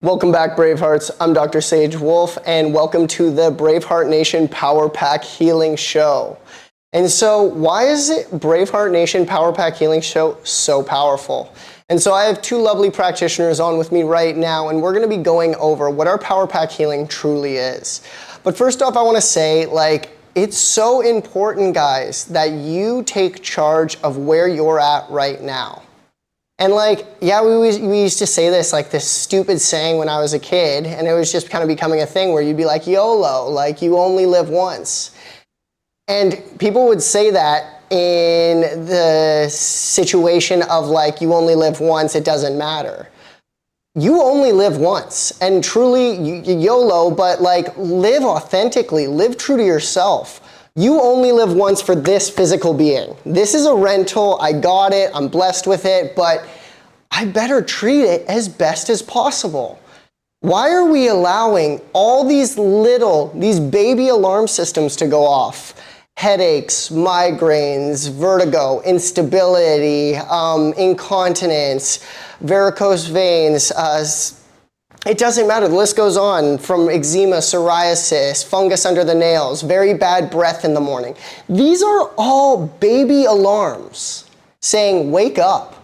Welcome back, Bravehearts. I'm Dr. Sage Wolf, and welcome to the Braveheart Nation Powerpack Healing Show. And so, why is it Braveheart Nation Powerpack Healing Show so powerful? And so I have two lovely practitioners on with me right now, and we're going to be going over what our Powerpack healing truly is. But first off, I want to say, it's so important, guys, that you take charge of where you're at right now. And we used to say this, this stupid saying when I was a kid, and it was just kind of becoming a thing where you'd be like, YOLO, you only live once. And people would say that in the situation of you only live once, it doesn't matter. You only live once, and truly, YOLO, but live authentically, live true to yourself. You only live once for this physical being. This is a rental, I got it, I'm blessed with it, but I better treat it as best as possible. Why are we allowing all these baby alarm systems to go off? Headaches, migraines, vertigo, instability, incontinence, varicose veins, it doesn't matter, the list goes on, from eczema, psoriasis, fungus under the nails, very bad breath in the morning. These are all baby alarms saying, wake up.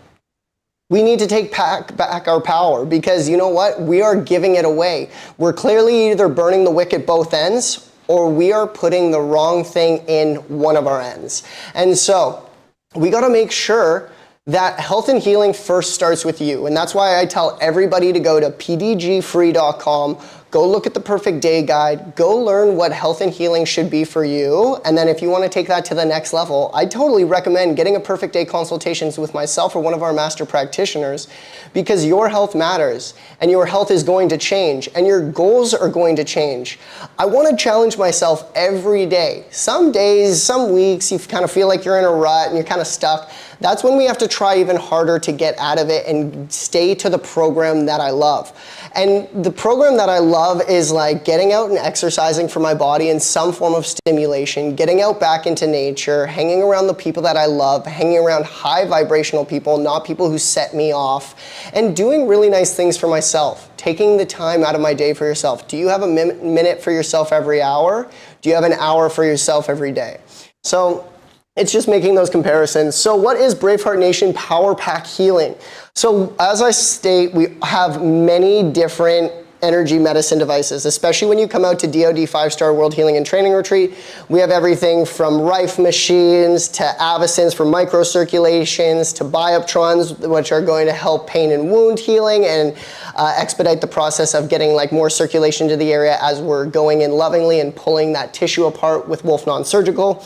We need to take back our power, because you know what? We are giving it away. We're clearly either burning the wick at both ends, or we are putting the wrong thing in one of our ends. And so we got to make sure that health and healing first starts with you. And that's why I tell everybody to go to pdgfree.com, go look at the perfect day guide, go learn what health and healing should be for you. And then if you want to take that to the next level, I totally recommend getting a perfect day consultations with myself or one of our master practitioners, because your health matters and your health is going to change and your goals are going to change. I want to challenge myself every day. Some days, some weeks, you kind of feel like you're in a rut and you're kind of stuck. That's when we have to try even harder to get out of it and stay to the program that I love. And the program that I love is getting out and exercising for my body in some form of stimulation, getting out back into nature, hanging around the people that I love, hanging around high vibrational people, not people who set me off, and doing really nice things for myself, taking the time out of my day for yourself. Do you have a minute for yourself every hour? Do you have an hour for yourself every day? So it's just making those comparisons. So what is Braveheart Nation Powerpack Healing? So as I state, we have many different energy medicine devices, especially when you come out to DoD 5-Star World Healing and Training Retreat. We have everything from Rife machines to Avicens for microcirculations to Bioptrons, which are going to help pain and wound healing and expedite the process of getting more circulation to the area as we're going in lovingly and pulling that tissue apart with Wolf Non-Surgical.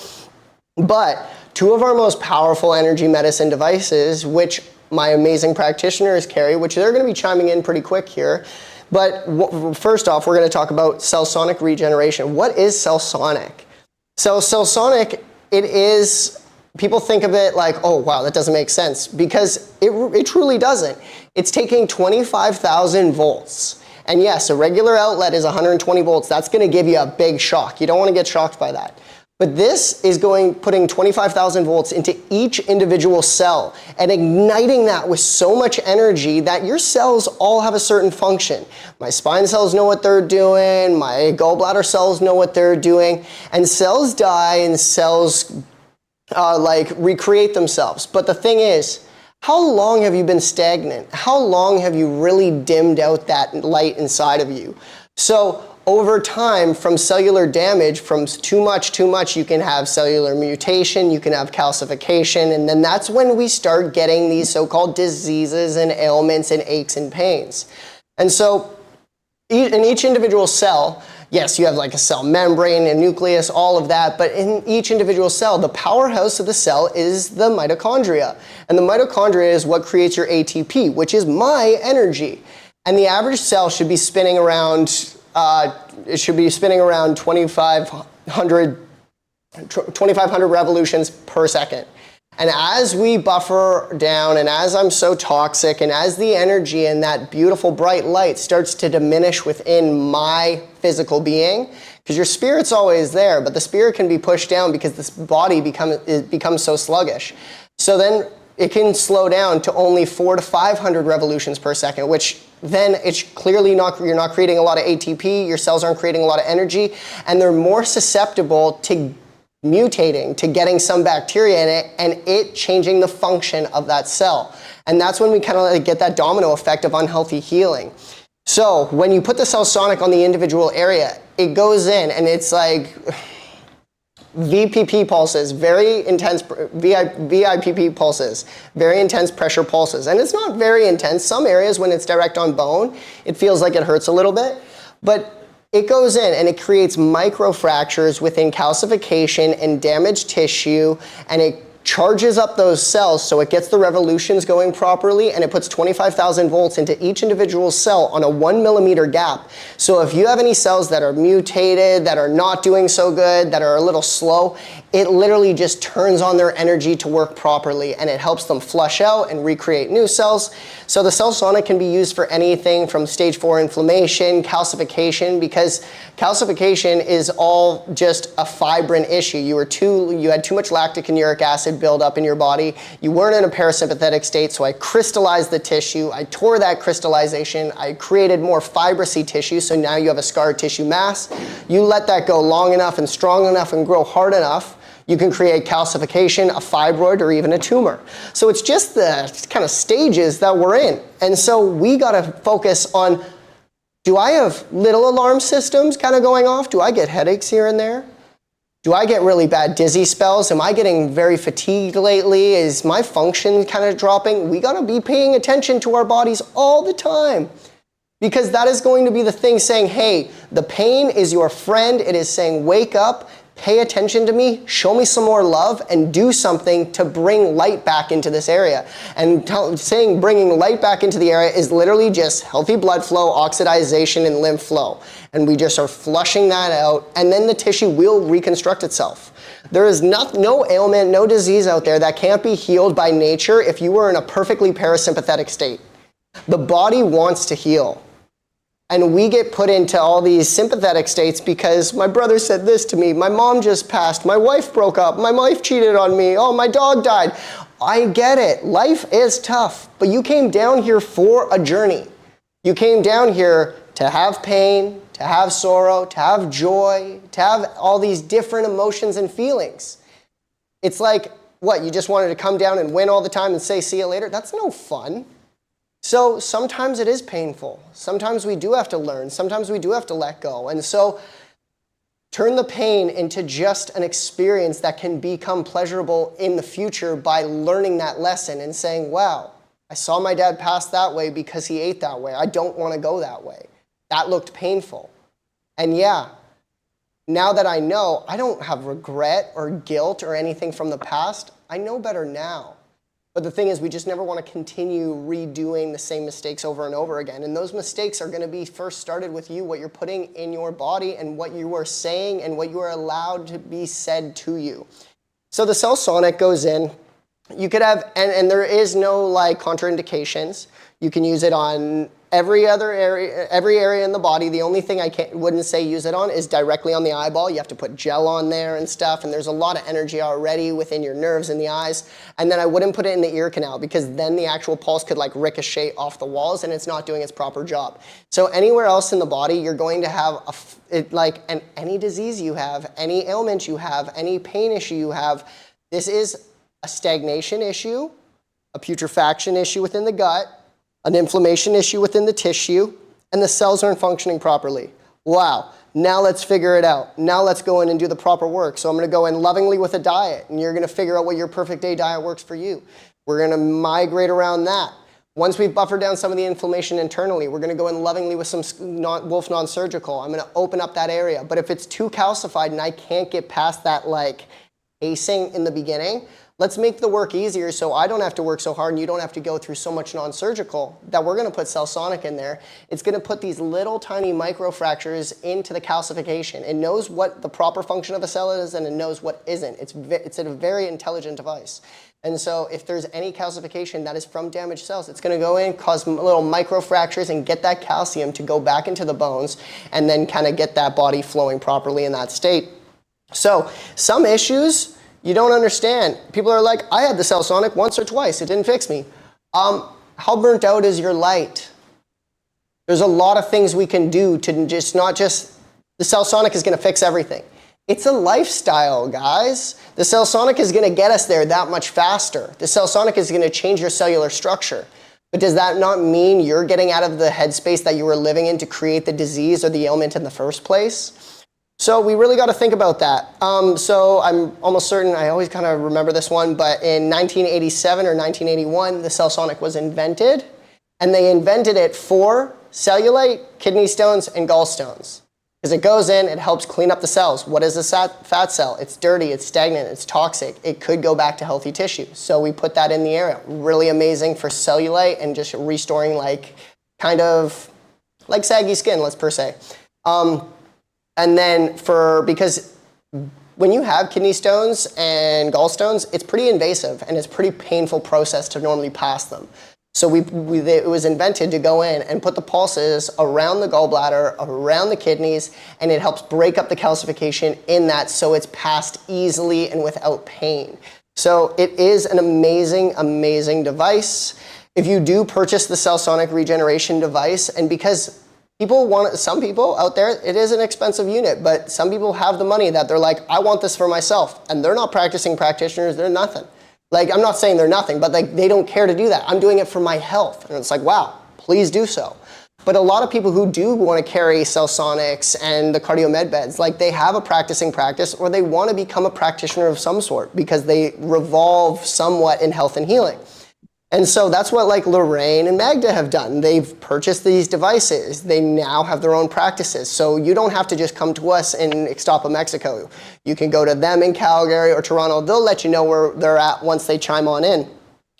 But two of our most powerful energy medicine devices, which my amazing practitioners carry, which they're going to be chiming in pretty quick here. But first off, we're going to talk about cell sonic regeneration. What is cell sonic? So cell sonic, it is, people think of it oh wow, that doesn't make sense, because it truly doesn't. It's taking 25,000 volts. And yes, a regular outlet is 120 volts. That's going to give you a big shock. You don't want to get shocked by that. But this is putting 25,000 volts into each individual cell and igniting that with so much energy that your cells all have a certain function. My spine cells know what they're doing, my gallbladder cells know what they're doing, and cells die and cells recreate themselves. But the thing is, how long have you been stagnant? How long have you really dimmed out that light inside of you? So over time, from cellular damage, from too much, you can have cellular mutation, you can have calcification, and then that's when we start getting these so-called diseases and ailments and aches and pains. And so in each individual cell, yes, you have a cell membrane and nucleus, all of that, but in each individual cell, the powerhouse of the cell is the mitochondria. And the mitochondria is what creates your ATP, which is my energy. And the average cell should be spinning around 2,500 revolutions per second. And as we buffer down, and as I'm so toxic, and as the energy and that beautiful bright light starts to diminish within my physical being, because your spirit's always there, but the spirit can be pushed down because this body becomes so sluggish. So then it can slow down to only 400 to 500 revolutions per second, which then it's clearly not, you're not creating a lot of ATP, your cells aren't creating a lot of energy, and they're more susceptible to mutating, to getting some bacteria in it, and it changing the function of that cell. And that's when we kind of like get that domino effect of unhealthy healing. So when you put the Cell Sonic on the individual area, it goes in and it's like VPP pulses, very intense, VIPP pulses, very intense pressure pulses. And it's not very intense. Some areas when it's direct on bone, it feels like it hurts a little bit, but it goes in and it creates microfractures within calcification and damaged tissue, and it charges up those cells so it gets the revolutions going properly, and it puts 25,000 volts into each individual cell on a 1 millimeter gap. So if you have any cells that are mutated, that are not doing so good, that are a little slow, it literally just turns on their energy to work properly, and it helps them flush out and recreate new cells. So the Cell Sonic can be used for anything from stage 4 inflammation, calcification, because calcification is all just a fibrin issue. You had too much lactic and uric acid build up in your body. You weren't in a parasympathetic state, so I crystallized the tissue. I tore that crystallization. I created more fibrous tissue, so now you have a scar tissue mass. You let that go long enough and strong enough and grow hard enough, you can create calcification, a fibroid, or even a tumor. So it's just the kind of stages that we're in. And so we gotta focus on, do I have little alarm systems kind of going off? Do I get headaches here and there? Do I get really bad dizzy spells? Am I getting very fatigued lately? Is my function kind of dropping? We gotta be paying attention to our bodies all the time, because that is going to be the thing saying, hey, the pain is your friend. It is saying, wake up, pay attention to me, show me some more love, and do something to bring light back into this area. And saying bringing light back into the area is literally just healthy blood flow, oxidization, and lymph flow. And we just are flushing that out, and then the tissue will reconstruct itself. There is no ailment, no disease out there that can't be healed by nature if you were in a perfectly parasympathetic state. The body wants to heal. And we get put into all these sympathetic states because my brother said this to me, my mom just passed, my wife broke up, my wife cheated on me, oh, my dog died. I get it. Life is tough, but you came down here for a journey. You came down here to have pain, to have sorrow, to have joy, to have all these different emotions and feelings. It's like, what, you just wanted to come down and win all the time and say, see you later? That's no fun. So sometimes it is painful. Sometimes we do have to learn. Sometimes we do have to let go. And so turn the pain into just an experience that can become pleasurable in the future by learning that lesson and saying, wow, I saw my dad pass that way because he ate that way. I don't want to go that way. That looked painful. And yeah, now that I know, I don't have regret or guilt or anything from the past. I know better now. But the thing is, we just never want to continue redoing the same mistakes over and over again. And those mistakes are going to be first started with you, what you're putting in your body and what you are saying and what you are allowed to be said to you. So the Cell Sonic goes in. You could have, and there is no like contraindications. You can use it on every area in the body. The only thing I wouldn't say use it on is directly on the eyeball. You have to put gel on there and stuff, and there's a lot of energy already within your nerves in the eyes. And then I wouldn't put it in the ear canal because then the actual pulse could like ricochet off the walls and it's not doing its proper job. So anywhere else in the body, you're going to have any disease you have, any ailment you have, any pain issue you have. This is a stagnation issue, a putrefaction issue within the gut, an inflammation issue within the tissue, and the cells aren't functioning properly. Wow, now let's figure it out. Now let's go in and do the proper work. So I'm gonna go in lovingly with a diet, and you're gonna figure out what your perfect day diet works for you. We're gonna migrate around that. Once we've buffered down some of the inflammation internally, we're gonna go in lovingly with some Wolf non-surgical. I'm gonna open up that area. But if it's too calcified and I can't get past that like pacing in the beginning, let's make the work easier so I don't have to work so hard and you don't have to go through so much non-surgical that we're going to put Cell Sonic in there. It's going to put these little tiny microfractures into the calcification. It knows what the proper function of a cell is and it knows what isn't. It's a very intelligent device. And so if there's any calcification that is from damaged cells, it's going to go in, cause little microfractures and get that calcium to go back into the bones and then kind of get that body flowing properly in that state. So some issues you don't understand. People are like, I had the Cell Sonic once or twice. It didn't fix me. How burnt out is your light? There's a lot of things we can do to just not just, the Cellsonic is going to fix everything. It's a lifestyle, guys. The Cellsonic is going to get us there that much faster. The Cellsonic is going to change your cellular structure. But does that not mean you're getting out of the headspace that you were living in to create the disease or the ailment in the first place? So we really got to think about that. So I'm almost certain, I always kind of remember this one, but in 1987 or 1981, the Cellsonic was invented, and they invented it for cellulite, kidney stones, and gallstones. Because it goes in, it helps clean up the cells. What is a fat cell? It's dirty, it's stagnant, it's toxic. It could go back to healthy tissue. So we put that in the area. Really amazing for cellulite and just restoring like, kind of like saggy skin, let's per se. And then because when you have kidney stones and gallstones, it's pretty invasive and it's a pretty painful process to normally pass them. So it was invented to go in and put the pulses around the gallbladder, around the kidneys, and it helps break up the calcification in that so it's passed easily and without pain. So it is an amazing, amazing device. If you do purchase the Cellsonic regeneration device, and because some people out there, it is an expensive unit, but some people have the money that they're like, I want this for myself, and they're not practicing practitioners, they're nothing. Like, I'm not saying they're nothing, but like they don't care to do that. I'm doing it for my health. And it's like, wow, please do so. But a lot of people who do want to carry Cellsonics and the cardio med beds, like they have a practicing practice or they want to become a practitioner of some sort because they revolve somewhat in health and healing. And so that's what like Lorraine and Magda have done. They've purchased these devices. They now have their own practices. So you don't have to just come to us in Ixtapa, Mexico. You can go to them in Calgary or Toronto. They'll let you know where they're at once they chime on in.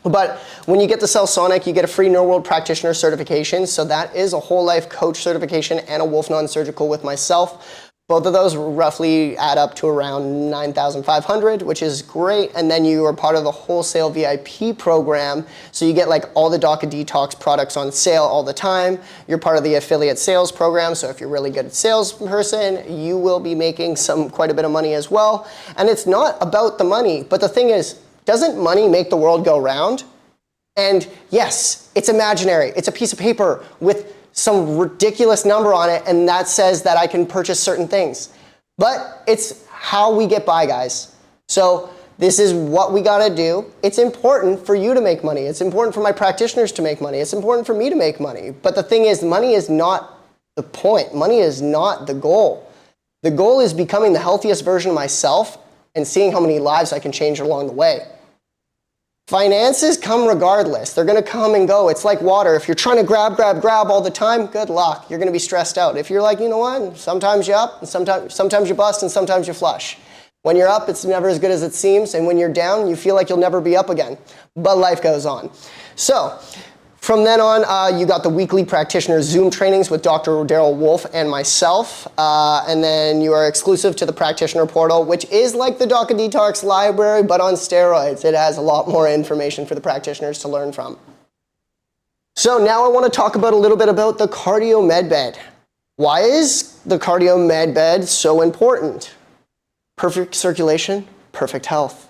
But when you get the Cellsonic, you get a free Neuroworld practitioner certification. So that is a whole life coach certification and a Wolf non-surgical with myself. Both of those roughly add up to around $9,500, which is great. And then you are part of the wholesale VIP program. So you get like all the Doca Detox products on sale all the time. You're part of the affiliate sales program. So if you're really good at salesperson, you will be making quite a bit of money as well. And it's not about the money, but the thing is, doesn't money make the world go round? And yes, it's imaginary. It's a piece of paper with some ridiculous number on it, and that says that I can purchase certain things. But it's how we get by, guys. So this is what we gotta do. It's important for you to make money. It's important for my practitioners to make money. It's important for me to make money. But the thing is, money is not the point. Money is not the goal. The goal is becoming the healthiest version of myself and seeing how many lives I can change along the way. Finances come regardless. They're gonna come and go. It's like water. If you're trying to grab all the time, good luck. You're gonna be stressed out. If you're like, you know what, sometimes you're up, and sometimes you bust, and sometimes you flush. When you're up, it's never as good as it seems, and when you're down, you feel like you'll never be up again. But life goes on. So, from then on, you got the weekly practitioner Zoom trainings with Dr. Daryl Wolf and myself. And then you are exclusive to the practitioner portal, which is like the Doca Detox library, but on steroids. It has a lot more information for the practitioners to learn from. So now I want to talk about a little bit about the cardio med bed. Why is the cardio med bed so important? Perfect circulation, perfect health.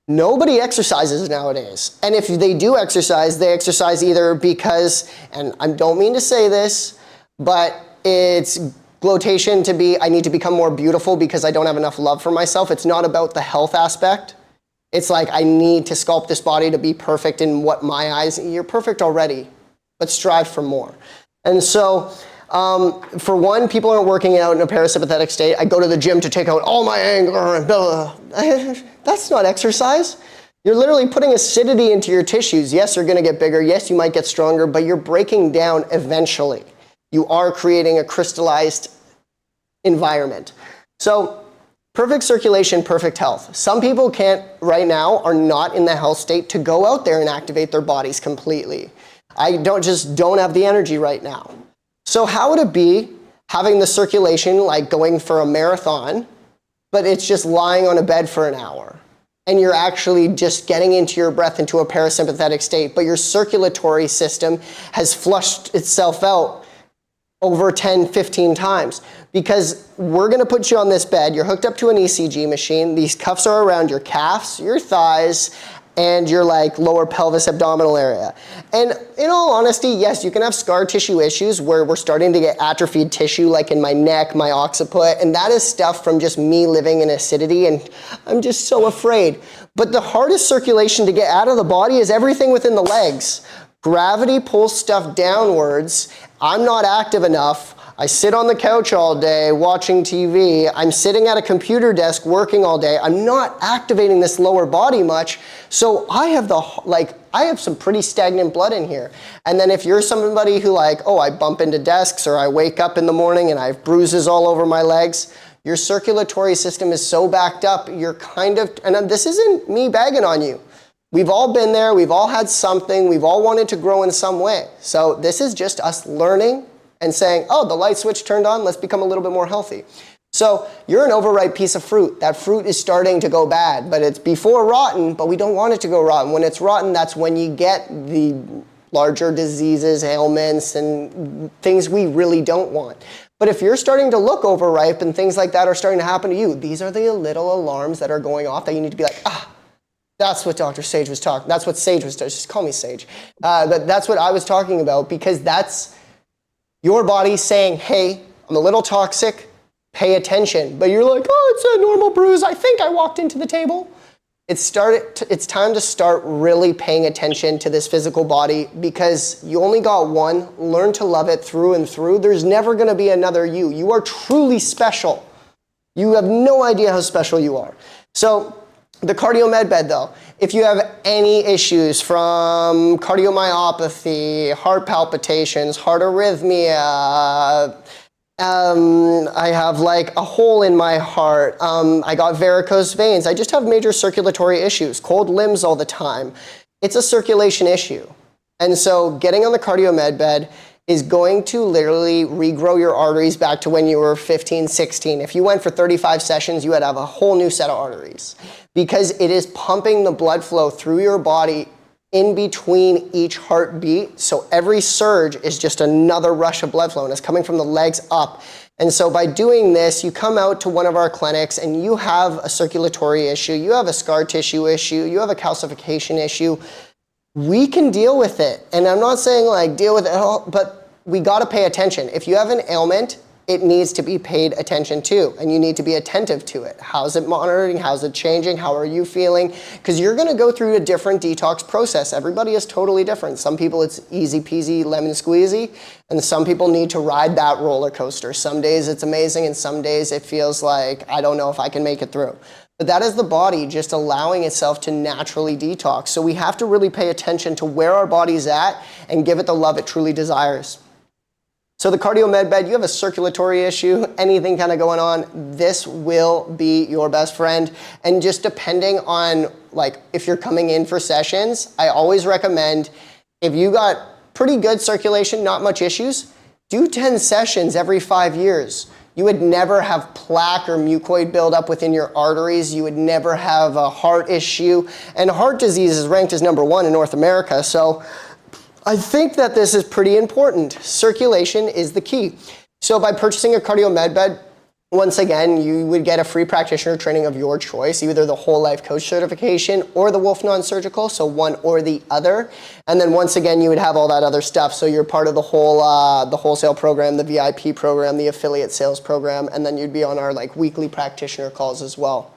Nobody exercises nowadays. And if they do exercise, they exercise either because, and I don't mean to say this, but it's glotation to be, I need to become more beautiful because I don't have enough love for myself. It's not about the health aspect. It's like, I need to sculpt this body to be perfect in what my eyes, you're perfect already, but strive for more. And so, for one, people aren't working out in a parasympathetic state. I go to the gym to take out all my anger and blah, blah. That's not exercise. You're literally putting acidity into your tissues. Yes, you're gonna get bigger. Yes, you might get stronger, but you're breaking down eventually. You are creating a crystallized environment. So, perfect circulation, perfect health. Some people right now are not in the health state to go out there and activate their bodies completely. I don't have the energy right now. So how would it be having the circulation like going for a marathon, but it's just lying on a bed for an hour and you're actually just getting into your breath into a parasympathetic state, but your circulatory system has flushed itself out over 10, 15 times because we're gonna put you on this bed, you're hooked up to an ECG machine, these cuffs are around your calves, your thighs, and your like lower pelvis abdominal area. And in all honesty, yes, you can have scar tissue issues where we're starting to get atrophied tissue like in my neck, my occiput, and that is stuff from just me living in acidity, and I'm just so afraid. But the hardest circulation to get out of the body is everything within the legs. Gravity pulls stuff downwards. I'm not active enough. I sit on the couch all day watching TV. I'm sitting at a computer desk working all day. I'm not activating this lower body much. So I have some pretty stagnant blood in here. And then if you're somebody who like, oh, I bump into desks or I wake up in the morning and I have bruises all over my legs, your circulatory system is so backed up, you're kind of, and this isn't me bagging on you. We've all been there. We've all had something. We've all wanted to grow in some way. So this is just us learning and saying, oh, the light switch turned on, let's become a little bit more healthy. So you're an overripe piece of fruit. That fruit is starting to go bad, but it's before rotten, but we don't want it to go rotten. When it's rotten, that's when you get the larger diseases, ailments, and things we really don't want. But if you're starting to look overripe and things like that are starting to happen to you, these are the little alarms that are going off that you need to be like, that's what Dr. Sage was talking, that's what Sage was, just call me Sage. But that's what I was talking about, because that's your body saying, hey, I'm a little toxic, pay attention. But you're like, oh, it's a normal bruise. I think I walked into the table. It's time to start really paying attention to this physical body, because you only got one. Learn to love it through and through. There's never going to be another you. You are truly special. You have no idea how special you are. So the cardio med bed though, if you have any issues from cardiomyopathy, heart palpitations, heart arrhythmia, I have like a hole in my heart, I got varicose veins, I just have major circulatory issues, cold limbs all the time. It's a circulation issue. And so getting on the cardio med bed is going to literally regrow your arteries back to when you were 15, 16. If you went for 35 sessions, you would have a whole new set of arteries, because it is pumping the blood flow through your body in between each heartbeat. So every surge is just another rush of blood flow, and it's coming from the legs up. And so by doing this, you come out to one of our clinics and you have a circulatory issue, you have a scar tissue issue, you have a calcification issue. We can deal with it. And I'm not saying like deal with it all, but we got to pay attention. If you have an ailment, it needs to be paid attention to, and you need to be attentive to it. How's it monitoring? How's it changing? How are you feeling? Because you're going to go through a different detox process. Everybody is totally different. Some people it's easy peasy lemon squeezy, and some people need to ride that roller coaster. Some days it's amazing, and some days it feels like I don't know if I can make it through. But that is the body just allowing itself to naturally detox. So we have to really pay attention to where our body's at and give it the love it truly desires. So the cardio med bed, you have a circulatory issue, anything kind of going on, this will be your best friend. And just depending on like if you're coming in for sessions, I always recommend if you got pretty good circulation, not much issues, do 10 sessions every 5 years. You would never have plaque or mucoid buildup within your arteries. You would never have a heart issue. And heart disease is ranked as #1 in North America. So I think that this is pretty important. Circulation is the key. So by purchasing a cardio med bed, once again, you would get a free practitioner training of your choice, either the whole life coach certification or the Wolf non-surgical, so one or the other. And then once again, you would have all that other stuff. So you're part of the whole, the wholesale program, the VIP program, the affiliate sales program, and then you'd be on our like weekly practitioner calls as well.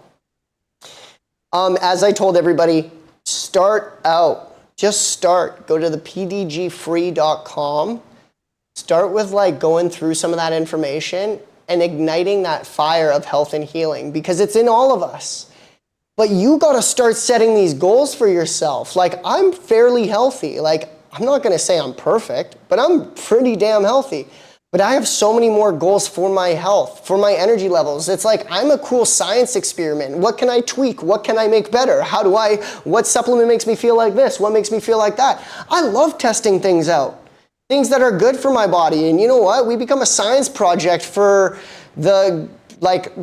As I told everybody, start out. Just start. Go to the pdgfree.com. Start with like going through some of that information and igniting that fire of health and healing, because it's in all of us. But you got to start setting these goals for yourself. Like, I'm fairly healthy. Like, I'm not going to say I'm perfect, but I'm pretty damn healthy. But I have so many more goals for my health, for my energy levels. It's like I'm a cool science experiment. What can I tweak? What can I make better? What supplement makes me feel like this? What makes me feel like that? I love testing things out, things that are good for my body. And you know what? We become a science project for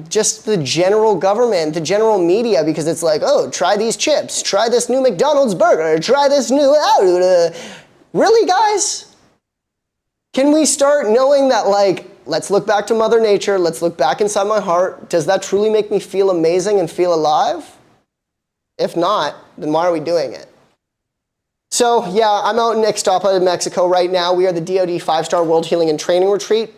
just the general government, the general media, because it's like, oh, try these chips, try this new McDonald's burger, try this new, really guys? Can we start knowing that, like, let's look back to Mother Nature, let's look back inside my heart. Does that truly make me feel amazing and feel alive? If not, then why are we doing it? So yeah, I'm out in Ixtapa, Mexico right now. We are the DoD 5-star World Healing and Training Retreat.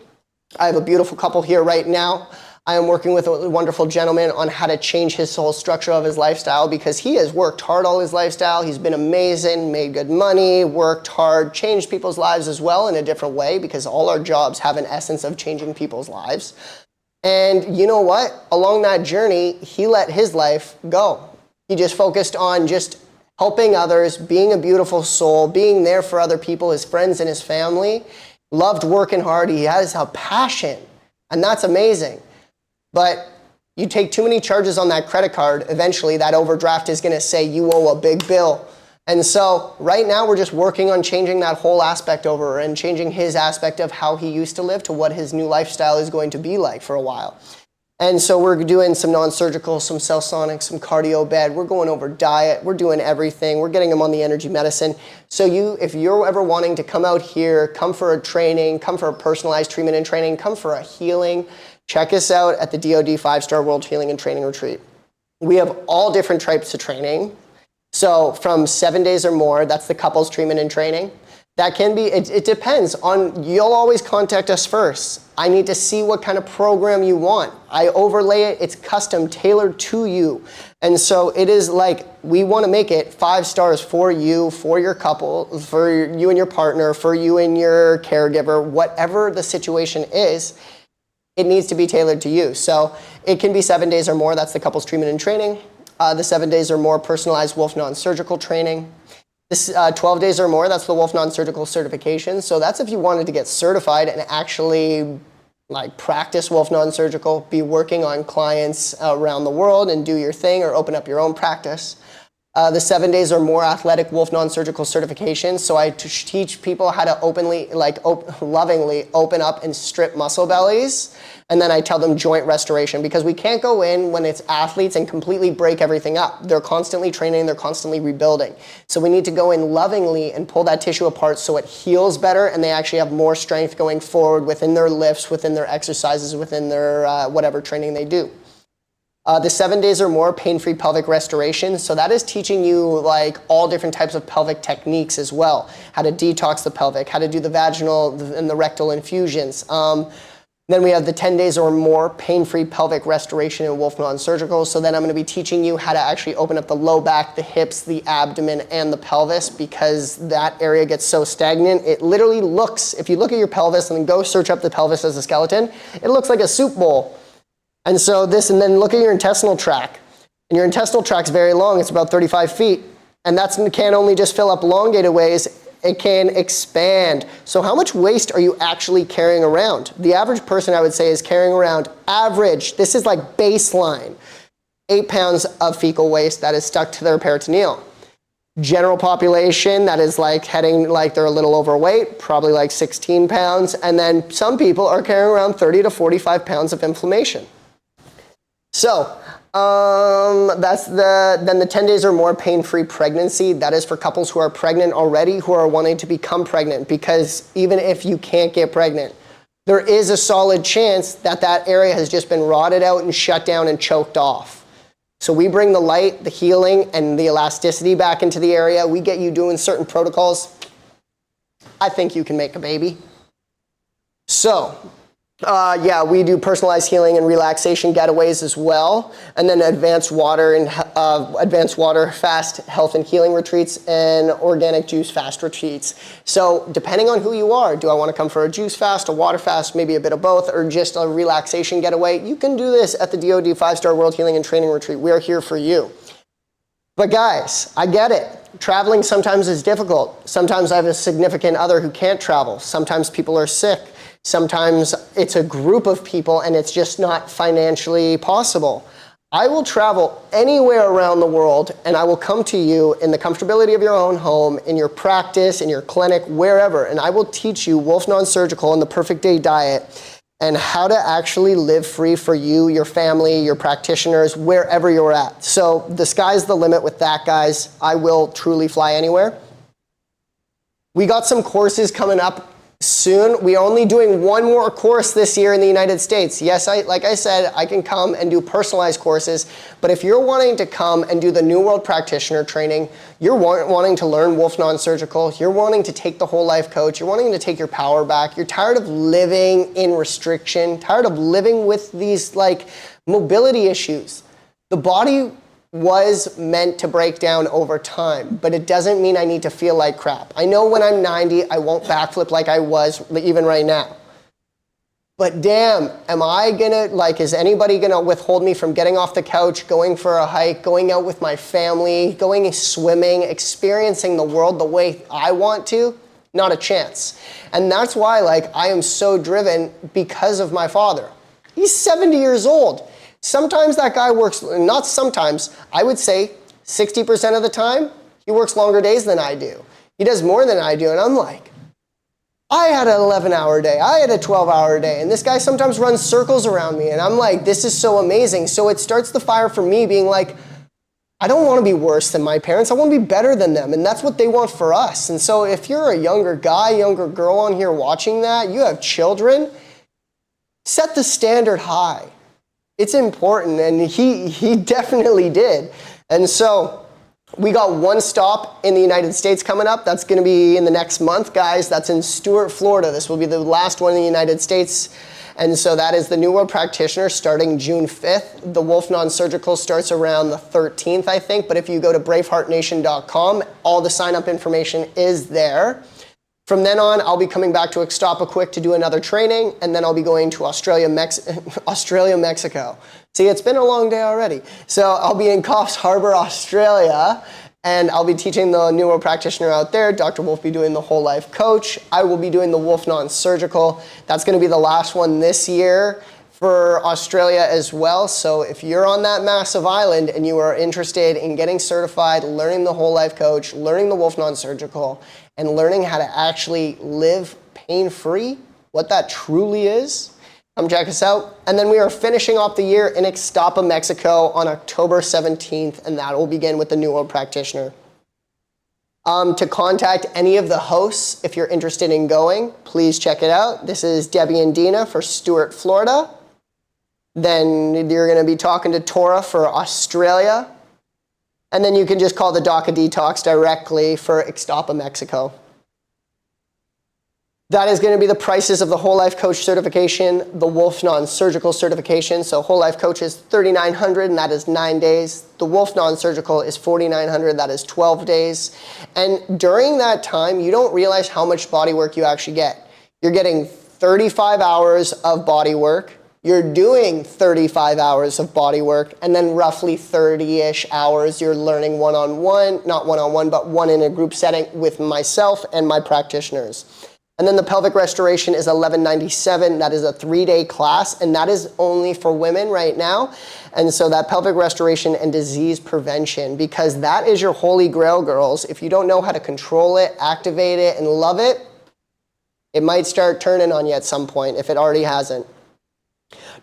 I have a beautiful couple here right now. I am working with a wonderful gentleman on how to change his whole structure of his lifestyle because he has worked hard all his lifestyle. He's been amazing, made good money, worked hard, changed people's lives as well in a different way because all our jobs have an essence of changing people's lives. And you know what? Along that journey, he let his life go. He just focused on just helping others, being a beautiful soul, being there for other people, his friends and his family. Loved working hard. He has a passion, and that's amazing. But you take too many charges on that credit card, eventually that overdraft is going to say you owe a big bill. And so right now we're just working on changing that whole aspect over and changing his aspect of how he used to live to what his new lifestyle is going to be like for a while. And so we're doing some non-surgical, some cell-sonic, some cardio bed. We're going over diet. We're doing everything. We're getting them on the energy medicine. So if you're ever wanting to come out here, come for a training, come for a personalized treatment and training, come for a healing, check us out at the DoD 5-star World Healing and Training Retreat. We have all different types of training. So from 7 days or more, that's the couples treatment and training. That can be, it depends on, you'll always contact us first. I need to see what kind of program you want. I overlay it, it's custom, tailored to you. And so it is like, we want to make it 5 stars for you, for your couple, for you and your partner, for you and your caregiver, whatever the situation is, it needs to be tailored to you. So it can be 7 days or more, that's the couples treatment and training. The 7 days or more personalized Wolf non-surgical training. This 12 days or more, that's the Wolf non-surgical certification. So that's if you wanted to get certified and actually like practice Wolf non-surgical, be working on clients around the world and do your thing or open up your own practice. The 7 days or more athletic Wolf non-surgical certification. So I teach people how to openly, lovingly open up and strip muscle bellies. And then I tell them joint restoration because we can't go in when it's athletes and completely break everything up. They're constantly training, they're constantly rebuilding. So we need to go in lovingly and pull that tissue apart so it heals better and they actually have more strength going forward within their lifts, within their exercises, within their whatever training they do. The 7 days or more pain-free pelvic restoration. So that is teaching you like all different types of pelvic techniques as well. How to detox the pelvic, how to do the vaginal and the rectal infusions. Then we have the 10 days or more pain-free pelvic restoration in Wolf non-surgical. So then I'm going to be teaching you how to actually open up the low back, the hips, the abdomen, and the pelvis and that area gets so stagnant. It literally looks, if you look at your pelvis and then go search up the pelvis as a skeleton, it looks like a soup bowl. And so and then look at your intestinal tract. And your intestinal tract's very long, it's about 35 feet. And that can't only just fill up elongated ways, it can expand. So how much waste are you actually carrying around? The average person, I would say, is carrying around average, this is like baseline, 8 pounds of fecal waste that is stuck to their peritoneal. General population, that is like heading like they're a little overweight, probably like 16 pounds. And then some people are carrying around 30 to 45 pounds of inflammation. So that's then the 10 days or more pain-free pregnancy. That is for couples who are pregnant already, who are wanting to become pregnant, because even if you can't get pregnant, there is a solid chance that that area has just been rotted out and shut down and choked off. So we bring the light, the healing, and the elasticity back into the area. We get you doing certain protocols. I think you can make a baby. So yeah, we do personalized healing and relaxation getaways as well, and then advanced water fast health and healing retreats and organic juice fast retreats. So depending on who you are, do I want to come for a juice fast, a water fast, maybe a bit of both, or just a relaxation getaway? You can do this at the DoD 5-star World Healing and Training Retreat. We are here for you. But guys, I get it. Traveling sometimes is difficult. Sometimes I have a significant other who can't travel. Sometimes people are sick. Sometimes it's a group of people and it's just not financially possible. I will travel anywhere around the world and I will come to you in the comfortability of your own home, in your practice, in your clinic, wherever, and I will teach you Wolf non-surgical and the perfect day diet and how to actually live free for you, your family, your practitioners, wherever you're at. So the sky's the limit with that, guys. I will truly fly anywhere. We got some courses coming up Soon, we're only doing one more course this year in the United States. Yes, like I said, I can come and do personalized courses, but if you're wanting to come and do the New World Practitioner training, you're wanting to learn Wolf Non-Surgical, you're wanting to take the Whole Life Coach, you're wanting to take your Powerpack, you're tired of living in restriction, tired of living with these like mobility issues. The body was meant to break down over time, but it doesn't mean I need to feel like crap. I know when I'm 90, I won't backflip like I was even right now. But damn, am I gonna, like, is anybody gonna withhold me from getting off the couch, going for a hike, going out with my family, going swimming, experiencing the world the way I want to? Not a chance. And that's why, like, I am so driven because of my father. He's 70 years old. Sometimes that guy works, not sometimes, I would say 60% of the time, he works longer days than I do. He does more than I do, and I'm like, I had an 11-hour day, I had a 12-hour day, and this guy sometimes runs circles around me, and I'm like, this is so amazing. So it starts the fire for me being like, I don't want to be worse than my parents, I want to be better than them, and that's what they want for us. And so if you're a younger guy, younger girl on here watching that, you have children, set the standard high. It's important, and he definitely did. And so we got one stop in the United States coming up. That's going to be in the next month, guys. That's in Stuart, Florida. This will be the last one in the United States. And so that is the New World Practitioner starting June 5th. The Wolf Non-Surgical starts around the 13th, I think. But if you go to braveheartnation.com, all the sign-up information is there. From then on, I'll be coming back to Ixtapa quick to do another training, and then I'll be going to Australia, Mexico. See, it's been a long day already. So I'll be in Coffs Harbour, Australia, and I'll be teaching the New World Practitioner out there. Dr. Wolf will be doing the Whole Life Coach. I will be doing the Wolf Non-Surgical. That's going to be the last one this year for Australia as well. So if you're on that massive island and you are interested in getting certified, learning the Whole Life Coach, learning the Wolf Non-Surgical, and learning how to actually live pain-free, what that truly is, come check us out. And then we are finishing off the year in Ixtapa, Mexico on October 17th, and that will begin with the New World Practitioner. To contact any of the hosts, if you're interested in going, please check it out. This is Debbie and Dina for Stuart, Florida. Then you're going to be talking to Tora for Australia. And then you can just call the DACA Detox directly for Ixtapa, Mexico. That is going to be the prices of the Whole Life Coach certification, the Wolf Non-Surgical certification. So Whole Life Coach is $3,900, and that is 9 days. The Wolf Non-Surgical is $4,900, that is 12 days. And during that time, you don't realize how much body work you actually get. You're getting 35 hours of body work. You're doing 35 hours of body work, and then roughly 30-ish hours you're learning one-on-one, not one-on-one, but one in a group setting with myself and my practitioners. And then the pelvic restoration is $11.97. That is a 3-day class, and that is only for women right now. And so that pelvic restoration and disease prevention, because that is your holy grail, girls. If you don't know how to control it, activate it, and love it, it might start turning on you at some point if it already hasn't.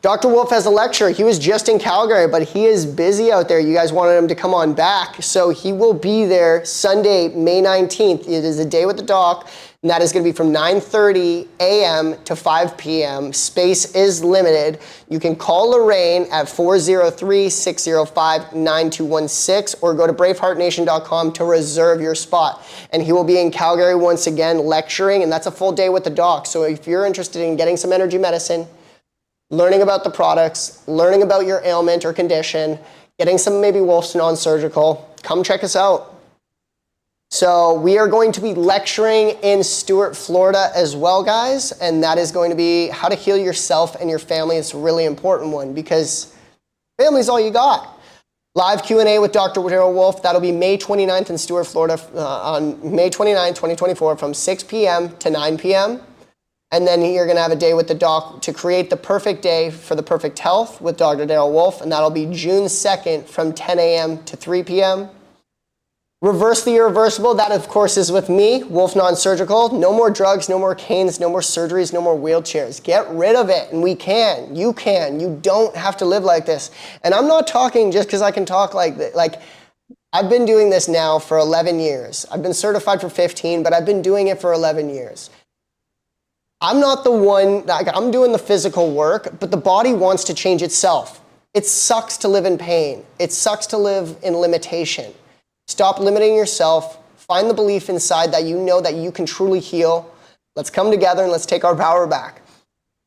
Dr. Wolf has a lecture. He was just in Calgary, but he is busy out there. You guys wanted him to come on back. So he will be there Sunday, May 19th. It is a day with the doc, and that is going to be from 9:30 a.m. to 5 p.m. Space is limited. You can call Lorraine at 403-605-9216 or go to braveheartnation.com to reserve your spot. And he will be in Calgary once again lecturing, and that's a full day with the doc. So if you're interested in getting some energy medicine, learning about the products, learning about your ailment or condition, getting some maybe Wolf's Non-Surgical, come check us out. So we are going to be lecturing in Stuart, Florida as well, guys, and that is going to be how to heal yourself and your family. It's a really important one because family's all you got. Live Q&A with Dr. Daryl Wolf. That'll be May 29th in Stuart, Florida on May 29th, 2024 from 6 p.m. to 9 p.m. And then you're going to have a day with the doc to create the perfect day for the perfect health with Dr. Daryl Wolf, and that'll be June 2nd from 10 a.m. to 3 p.m. Reverse the Irreversible, that of course is with me, Wolf Non-Surgical. No more drugs, no more canes, no more surgeries, no more wheelchairs. Get rid of it, and we can. You can. You don't have to live like this. And I'm not talking just because I can talk like this. Like, I've been doing this now for 11 years. I've been certified for 15, but I've been doing it for 11 years. I'm not the one, like, I'm doing the physical work, but the body wants to change itself. It sucks to live in pain. It sucks to live in limitation. Stop limiting yourself. Find the belief inside that you know that you can truly heal. Let's come together and let's take our power back.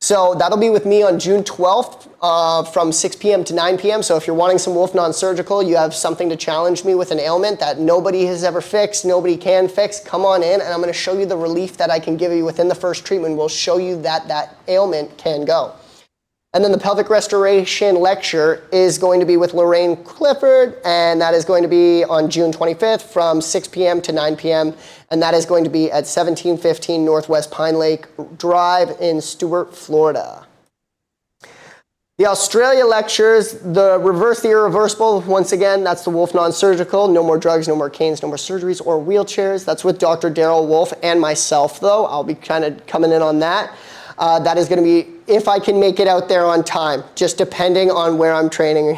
So that'll be with me on June 12th from 6 p.m. to 9 p.m. So if you're wanting some Wolf Non-Surgical, you have something to challenge me with an ailment that nobody has ever fixed, nobody can fix, come on in and I'm going to show you the relief that I can give you within the first treatment. We'll show you that that ailment can go. And then the pelvic restoration lecture is going to be with Lorraine Clifford, and that is going to be on June 25th from 6 p.m. to 9 p.m. And that is going to be at 1715 Northwest Pine Lake Drive in Stuart, Florida. The Australia lectures, the reverse the irreversible, once again, that's the Wolf Non-Surgical. No more drugs, no more canes, no more surgeries or wheelchairs. That's with Dr. Daryl Wolf and myself, though. I'll be kind of coming in on that. That is going to be, if I can make it out there on time, just depending on where I'm training.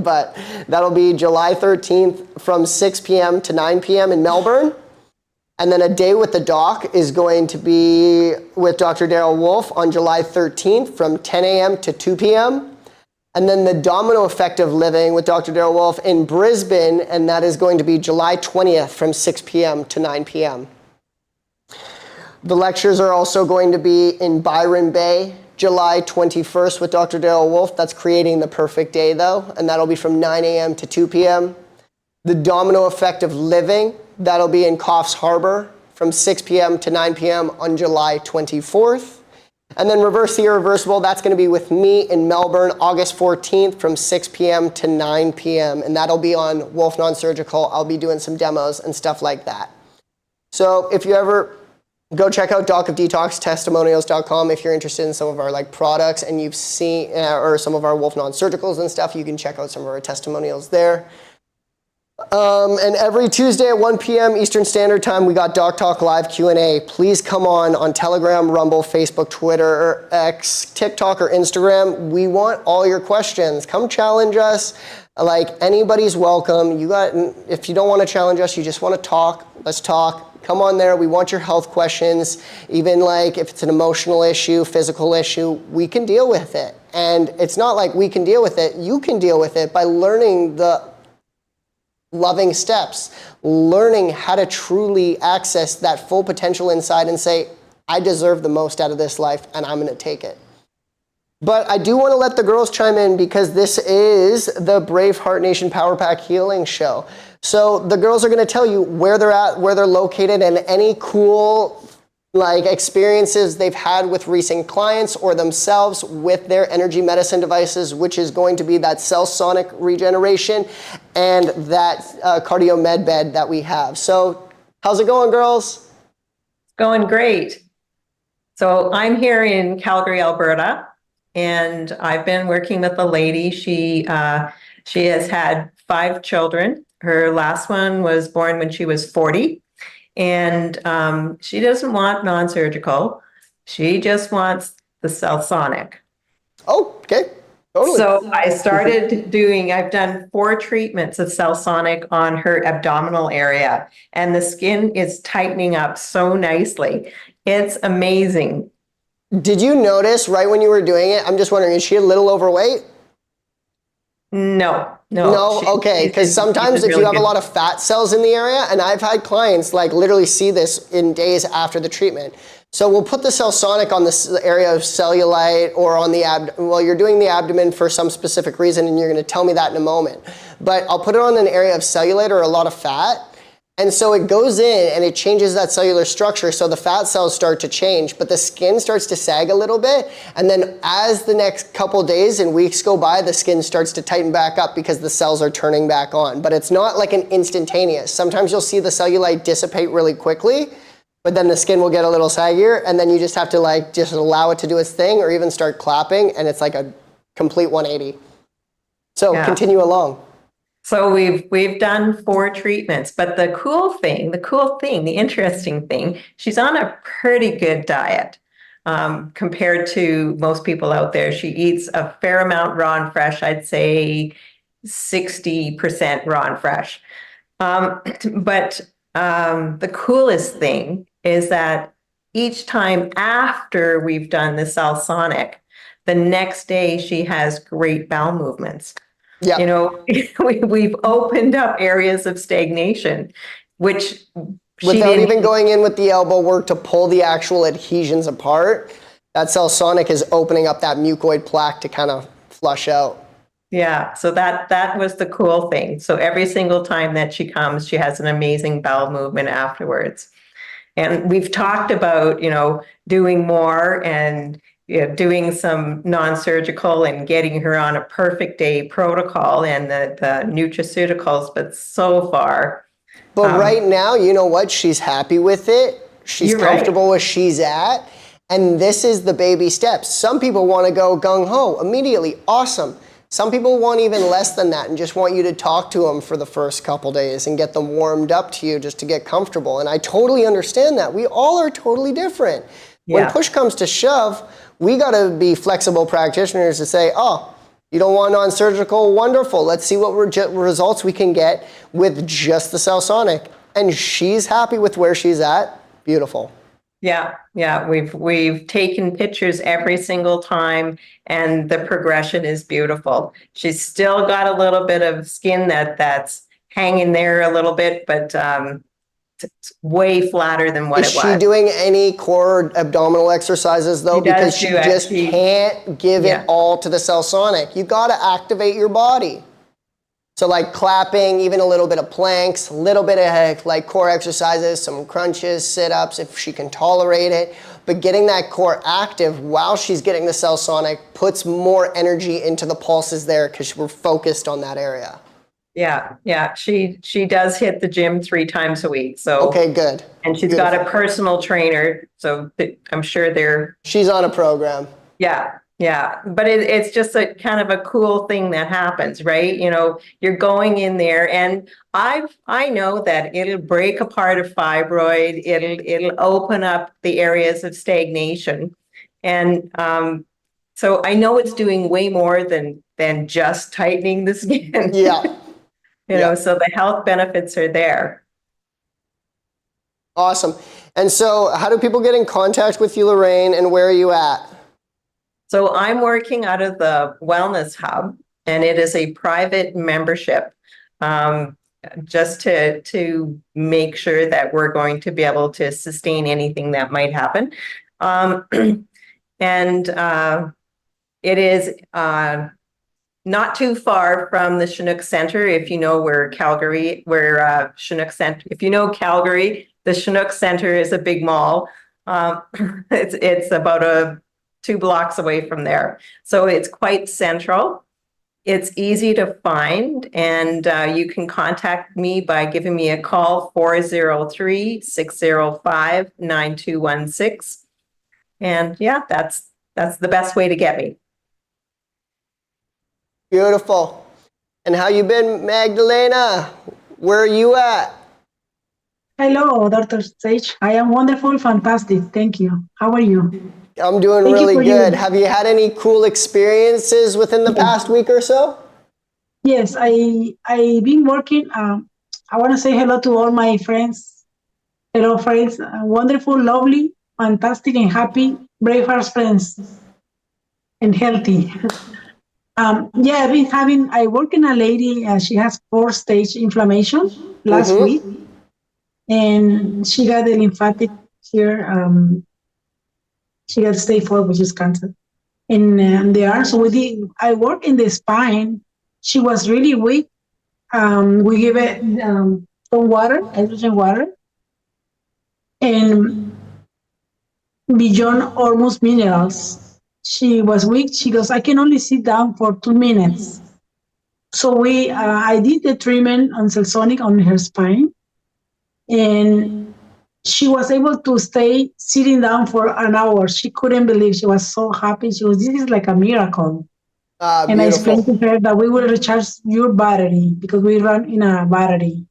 But that'll be July 13th from 6 p.m. to 9 p.m. in Melbourne. And then a day with the doc is going to be with Dr. Daryl Wolf on July 13th from 10 a.m. to 2 p.m. And then the domino effect of living with Dr. Daryl Wolf in Brisbane, and that is going to be July 20th from 6 p.m. to 9 p.m. The lectures are also going to be in Byron Bay, July 21st with Dr. Daryl Wolf. That's creating the perfect day, though, and that'll be from 9 a.m. to 2 p.m. The domino effect of living, that'll be in Coffs Harbour from 6 p.m. to 9 p.m. on July 24th. And then reverse the irreversible, that's going to be with me in Melbourne, August 14th from 6 p.m. to 9 p.m. And that'll be on Wolf Non-Surgical. I'll be doing some demos and stuff like that. So if you ever go check out docofdetoxtestimonials.com if you're interested in some of our like products and you've seen or some of our Wolf Non-Surgicals and stuff. You can check out some of our testimonials there. And every Tuesday at 1 p.m. Eastern Standard Time, we got Doc Talk Live Q&A. Please come on Telegram, Rumble, Facebook, Twitter, X, TikTok, or Instagram. We want all your questions. Come challenge us. Like, anybody's welcome. If you don't want to challenge us, you just want to talk, let's talk. Come on there. We want your health questions. Even like if it's an emotional issue, physical issue, we can deal with it. And it's not like we can deal with it. You can deal with it by learning the loving steps, learning how to truly access that full potential inside and say, I deserve the most out of this life and I'm going to take it. But I do want to let the girls chime in because this is the Brave Heart Nation Power Pack Healing Show. So the girls are going to tell you where they're at, where they're located, and any cool like experiences they've had with recent clients or themselves with their energy medicine devices, which is going to be that cell sonic regeneration and that cardio med bed that we have. So how's it going, girls? It's going great. So I'm here in Calgary, Alberta, and I've been working with a lady. She has had 5 children. Her last one was born when she was 40. And she doesn't want non-surgical. She just wants the cell sonic. Oh, okay. Totally. So I started I've done 4 treatments of cell sonic on her abdominal area, and the skin is tightening up so nicely. It's amazing. Did you notice right when you were doing it, I'm just wondering, is she a little overweight? No. Okay, because sometimes if you have a lot of fat cells in the area, and I've had clients like literally see this in days after the treatment. So we'll put the cell sonic on this area of cellulite or on the abdomen. Well, you're doing the abdomen for some specific reason, and you're going to tell me that in a moment. But I'll put it on an area of cellulite or a lot of fat. And so it goes in and it changes that cellular structure, so the fat cells start to change, but the skin starts to sag a little bit, and then as the next couple days and weeks go by, the skin starts to tighten back up because the cells are turning back on. But it's not like an instantaneous. Sometimes you'll see the cellulite dissipate really quickly, but then the skin will get a little saggier, and then you just have to like just allow it to do its thing or even start clapping, and it's like a complete 180. So yeah. Continue along. So we've done 4 treatments, but the interesting thing, she's on a pretty good diet compared to most people out there. She eats a fair amount raw and fresh. I'd say 60% raw and fresh. But the coolest thing is that each time after we've done the salsonic, the next day she has great bowel movements. Yeah. You know, we've opened up areas of stagnation, which she Without didn't. even going in with the elbow work to pull the actual adhesions apart, that salsonic is opening up that mucoid plaque to kind of flush out. Yeah, so that was the cool thing. So every single time that she comes, she has an amazing bowel movement afterwards. And we've talked about, doing more and doing some non-surgical and getting her on a perfect day protocol and the nutraceuticals, but so far, But right now, you know what? She's happy with it. She's You're right. comfortable where she's at. And this is the baby steps. Some people want to go gung-ho immediately. Awesome. Some people want even less than that and just want you to talk to them for the first couple days and get them warmed up to you just to get comfortable. And I totally understand that. We all are totally different. When Yeah. push comes to shove, we got to be flexible practitioners to say, oh, you don't want non-surgical? Wonderful. Let's see what results we can get with just the salsonic. And she's happy with where she's at. Beautiful. Yeah. We've taken pictures every single time, and the progression is beautiful. She's still got a little bit of skin that's hanging there a little bit, but it's way flatter than what Is it she was. doing any core abdominal exercises though? She does Because she do it. just can't give Yeah. it all to the salsonic. You got to activate your body. So like clapping, even a little bit of planks, a little bit of like core exercises, some crunches, sit-ups if she can tolerate it. But getting that core active while she's getting the salsonic puts more energy into the pulses there because we're focused on that area. Yeah. She does hit the gym 3 times a week. So Okay, good. and she's got a personal trainer, so I'm sure they're She's on a program. yeah. But it's just a kind of a cool thing that happens, right? You're going in there, and I know that it'll break apart a fibroid, it'll open up the areas of stagnation, and so I know it's doing way more than just tightening the skin. Yeah. Yeah. So the health benefits are there. Awesome. And so how do people get in contact with you, Lorraine, and where are you at? So I'm working out of the Wellness Hub, and it is a private membership, just to make sure that we're going to be able to sustain anything that might happen. And it is not too far from the Chinook Center. If you know where Chinook Center, if you know Calgary, the Chinook Center is a big mall. It's about 2 blocks away from there. So it's quite central. It's easy to find, and you can contact me by giving me a call, 403-605-9216. And yeah, that's the best way to get me. Beautiful. And how you been, Magdalena? Where are you at? Hello, Dr. Sage. I am wonderful, fantastic. Thank you. How are you? I'm doing Thank you really for good. you. Have you had any cool experiences within the past week or so? Yes, I've been working. I want to say hello to all my friends. Hello, friends. Wonderful, lovely, fantastic, and happy Bravehearts friends, and healthy. Yeah, I work in a lady. She has 4-stage inflammation last week, and she got the lymphatic here. She got stage 4, which is cancer. And there, so I work in the spine. She was really weak. We give it some water, hydrogen water, and beyond almost minerals. She was weak. She goes, I can only sit down for 2 minutes. So I did the treatment on Salsonic on her spine, and she was able to stay sitting down for an hour. She couldn't believe. She was so happy. She was, this is like a miracle. And I explained to her that we will recharge your battery because we run in a battery.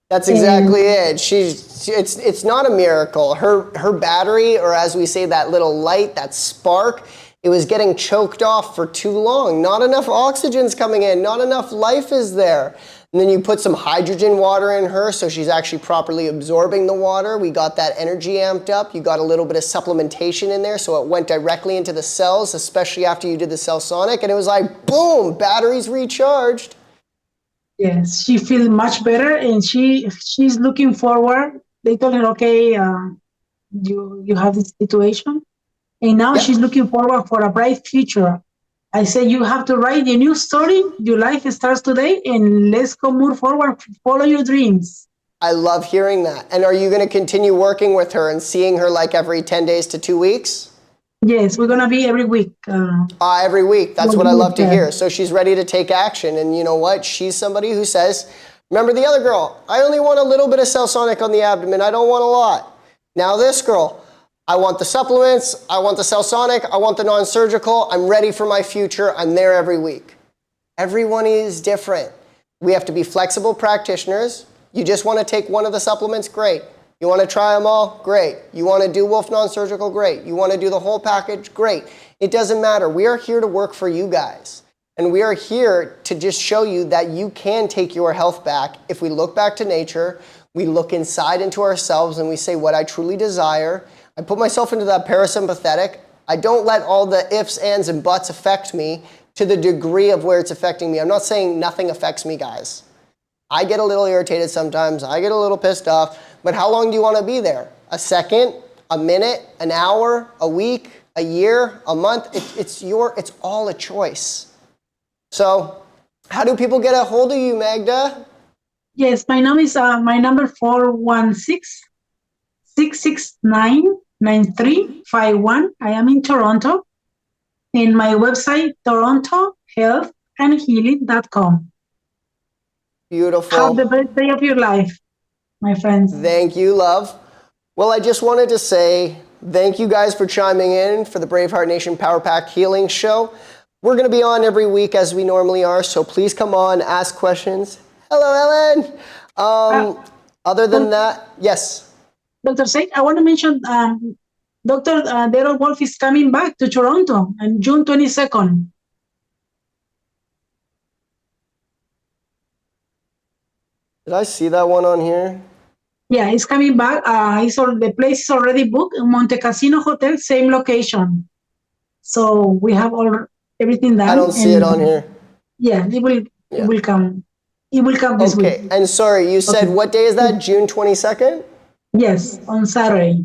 That's exactly it. It's not a miracle. Her battery, or as we say, that little light, that spark, it was getting choked off for too long. Not enough oxygen's coming in. Not enough life is there. And then you put some hydrogen water in her so she's actually properly absorbing the water. We got that energy amped up. You got a little bit of supplementation in there so it went directly into the cells, especially after you did the Cell Sonic. And it was like, boom, batteries recharged. Yes, she feels much better, and she's looking forward. They told her, okay, you have this situation, and now Yep. she's looking forward for a bright future. I say you have to write a new story. Your life starts today, and let's go move forward. Follow your dreams. I love hearing that. And are you going to continue working with her and seeing her like every 10 days to 2 weeks? Yes, we're gonna be every week. Every week. That's what I love to Yeah. hear. So she's ready to take action. And you know what? She's somebody who says, remember the other girl, I only want a little bit of Cell Sonic on the abdomen. I don't want a lot. Now this girl, I want the supplements. I want the Cell Sonic. I want the non-surgical. I'm ready for my future. I'm there every week. Everyone is different. We have to be flexible practitioners. You just want to take one of the supplements? Great. You want to try them all? Great. You want to do Wolf non-surgical? Great. You want to do the whole package? Great. It doesn't matter. We are here to work for you guys. And we are here to just show you that you can take your health back if we look back to nature, we look inside into ourselves, and we say what I truly desire. I put myself into that parasympathetic. I don't let all the ifs, ands, and buts affect me to the degree of where it's affecting me. I'm not saying nothing affects me, guys. I get a little irritated sometimes. I get a little pissed off. But how long do you want to be there? A second, a minute, an hour, a week, a year, a month? It's all a choice. So how do people get a hold of you, Magda? Yes, my name is my number 416-669-9351. I am in Toronto. And my website, torontohealthandhealing.com. Beautiful. Have the best day of your life, my friends. Thank you, love. Well, I just wanted to say thank you guys for chiming in for the Braveheart Nation Powerpack Healing Show. We're going to be on every week as we normally are, so please come on, ask questions. Hello, Ellen. Other than that, yes. Dr. Said, I want to mention Dr. Daryl Wolf is coming back to Toronto on June 22nd. Did I see that one on here? Yeah, he's coming back. The place is already booked in Monte Casino Hotel, same location. So we have everything done. I don't see it on here. Yeah, it will come. It will come this week. Okay, and sorry, you said what day is that? June 22nd? Yes, on Saturday.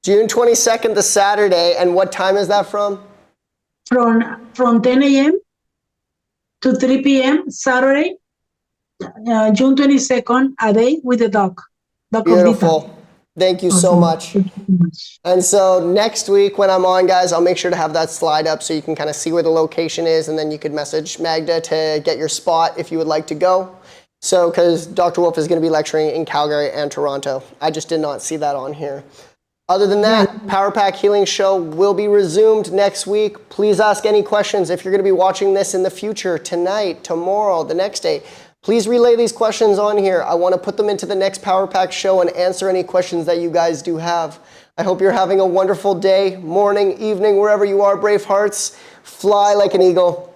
June 22nd, the Saturday, and what time is that from? From 10 a.m. to 3 p.m. Saturday, June 22nd, a day with the dog. Beautiful. Thank you so much. And so next week when I'm on, guys, I'll make sure to have that slide up so you can kind of see where the location is, and then you could message Magda to get your spot if you would like to go. So, because Dr. Wolf is going to be lecturing in Calgary and Toronto. I just did not see that on here. Other than that, Powerpack Healing Show will be resumed next week. Please ask any questions if you're going to be watching this in the future, tonight, tomorrow, the next day. Please relay these questions on here. I want to put them into the next Powerpack show and answer any questions that you guys do have. I hope you're having a wonderful day, morning, evening, wherever you are, brave hearts. Fly like an eagle.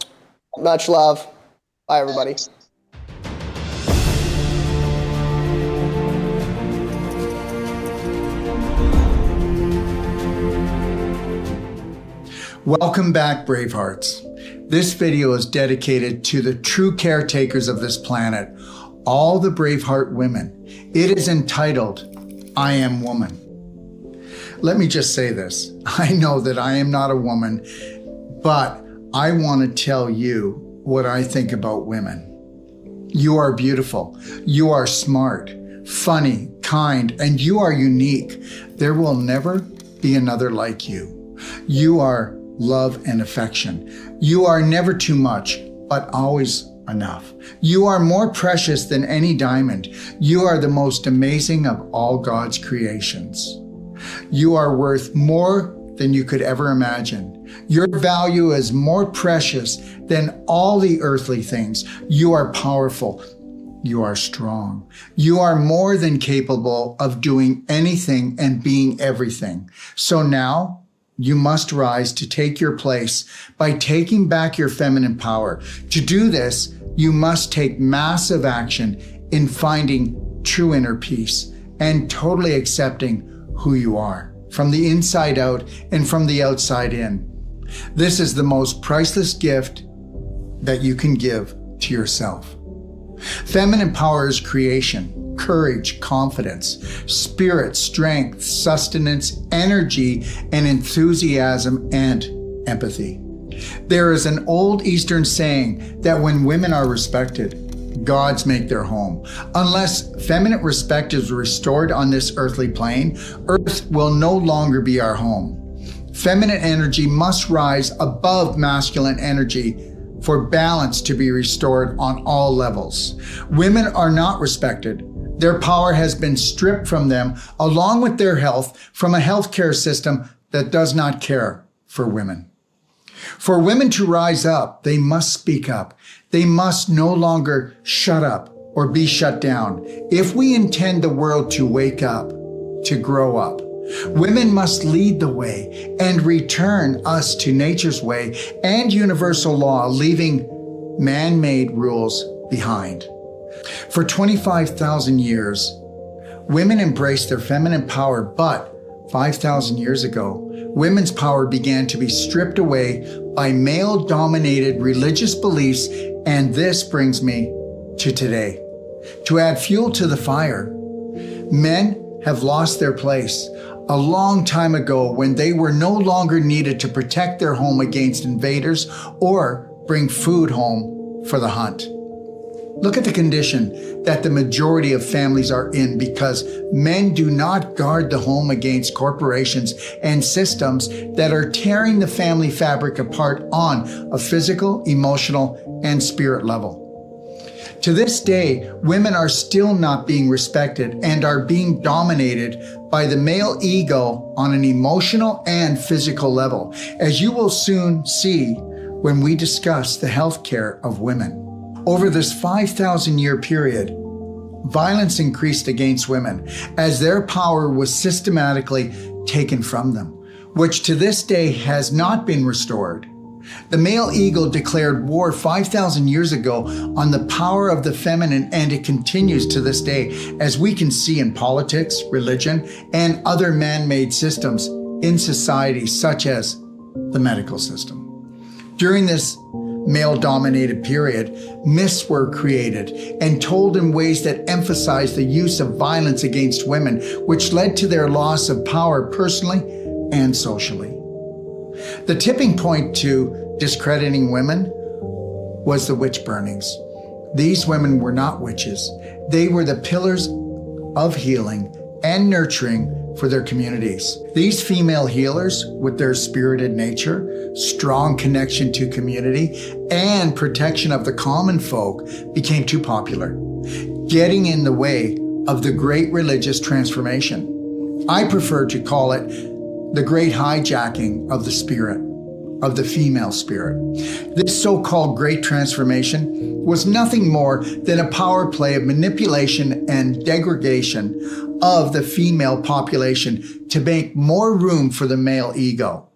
Much love. Bye, everybody. Welcome back, Bravehearts. This video is dedicated to the true caretakers of this planet, all the Braveheart women. It is entitled, I Am Woman. Let me just say this. I know that I am not a woman, but I want to tell you what I think about women. You are beautiful. You are smart, funny, kind, and you are unique. There will never be another like you. You are love and affection. You are never too much, but always enough. You are more precious than any diamond. You are the most amazing of all God's creations. You are worth more than you could ever imagine. Your value is more precious than all the earthly things. You are powerful. You are strong. You are more than capable of doing anything and being everything. So now, you must rise to take your place by taking back your feminine power. To do this, you must take massive action in finding true inner peace and totally accepting who you are, from the inside out and from the outside in. This is the most priceless gift that you can give to yourself. Feminine power is creation, courage, confidence, spirit, strength, sustenance, energy, and enthusiasm, and empathy. There is an old Eastern saying that when women are respected, gods make their home. Unless feminine respect is restored on this earthly plane, Earth will no longer be our home. Feminine energy must rise above masculine energy for balance to be restored on all levels. Women are not respected. Their power has been stripped from them, along with their health, from a healthcare system that does not care for women. For women to rise up, they must speak up. They must no longer shut up or be shut down. If we intend the world to wake up, to grow up, women must lead the way and return us to nature's way and universal law, leaving man-made rules behind. For 25,000 years, women embraced their feminine power, but 5,000 years ago, women's power began to be stripped away by male-dominated religious beliefs, and this brings me to today. To add fuel to the fire, men have lost their place a long time ago when they were no longer needed to protect their home against invaders or bring food home for the hunt. Look at the condition that the majority of families are in because men do not guard the home against corporations and systems that are tearing the family fabric apart on a physical, emotional, and spirit level. To this day, women are still not being respected and are being dominated by the male ego on an emotional and physical level, as you will soon see when we discuss the health care of women. Over this 5,000-year period, violence increased against women as their power was systematically taken from them, which to this day has not been restored. The male ego declared war 5,000 years ago on the power of the feminine, and it continues to this day, as we can see in politics, religion, and other man-made systems in society, such as the medical system. During this male-dominated period, myths were created and told in ways that emphasized the use of violence against women, which led to their loss of power personally and socially. The tipping point to discrediting women was the witch burnings. These women were not witches. They were the pillars of healing and nurturing for their communities. These female healers, with their spirited nature, strong connection to community, and protection of the common folk, became too popular, getting in the way of the great religious transformation. I prefer to call it the great hijacking of the spirit, of the female spirit. This so-called great transformation was nothing more than a power play of manipulation and degradation of the female population to make more room for the male ego.